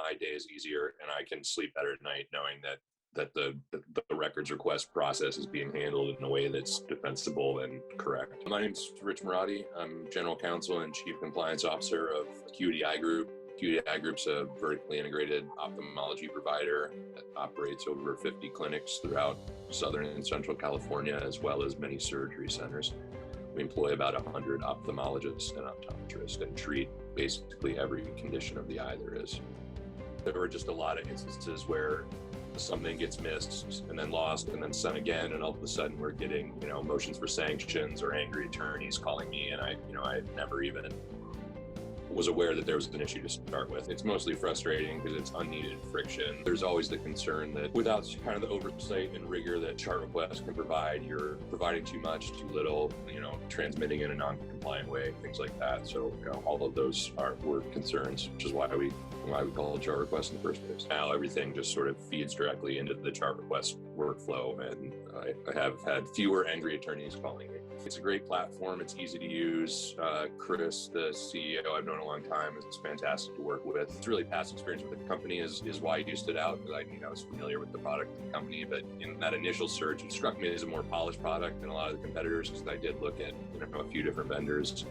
my days easier, and I can sleep better at night knowing that the records request process is being handled in a way that's defensible and correct. My name's Rich Marotti. I'm General Counsel and Chief Compliance Officer of Acuity Eye Group. Acuity Eye Group's a vertically integrated ophthalmology provider that operates over 50 clinics throughout Southern and Central California, as well as many surgery centers. We employ about 100 ophthalmologists and optometrists and treat basically every condition of the eye there is. There were just a lot of instances where something gets missed and then lost and then sent again, and all of a sudden we're getting, motions for sanctions or angry attorneys calling me, and I never even was aware that there was an issue to start with. It's mostly frustrating because it's unneeded friction. There's always the concern that without kind of the oversight and rigor that ChartRequest can provide, you're providing too much, too little, transmitting in a non-compliant way, things like that. So all of those were concerns, which is why we call it ChartRequest in the first place. Now everything just sort of feeds directly into the ChartRequest workflow, and I have had fewer angry attorneys calling me. It's a great platform. It's easy to use. Chris, the CEO, I've known a long time. It's fantastic to work with. It's really past experience with the company is why you stood out, because I was familiar with the product and the company. But in that initial search, it struck me as a more polished product than a lot of the competitors, because I did look at a few different vendors.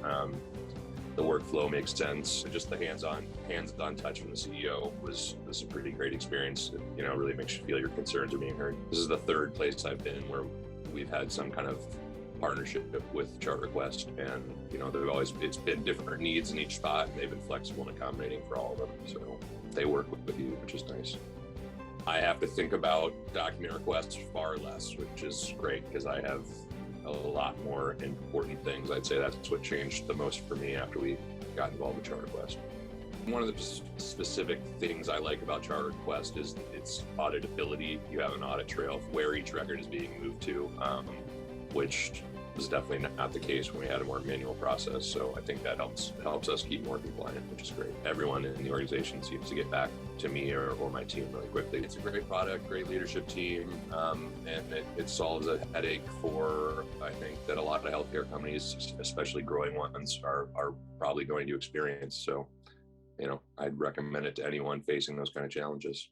The workflow makes sense. Just the hands-on touch from the CEO was a pretty great experience. It, really makes you feel your concerns are being heard. This is the third place I've been where we've had some kind of partnership with ChartRequest, and it's been different needs in each spot, and they've been flexible and accommodating for all of them. So they work with you, which is nice. I have to think about document requests far less, which is great because I have a lot more important things. I'd say that's what changed the most for me after we got involved with ChartRequest. One of the specific things I like about ChartRequest is its auditability. You have an audit trail of where each record is being moved to, which was definitely not the case when we had a more manual process. So I think that helps us keep more compliant, which is great. Everyone in the organization seems to get back to me or my team really quickly. It's a great product, great leadership team, and it solves a headache for, I think, that a lot of healthcare companies, especially growing ones, are probably going to experience. So, I'd recommend it to anyone facing those kind of challenges.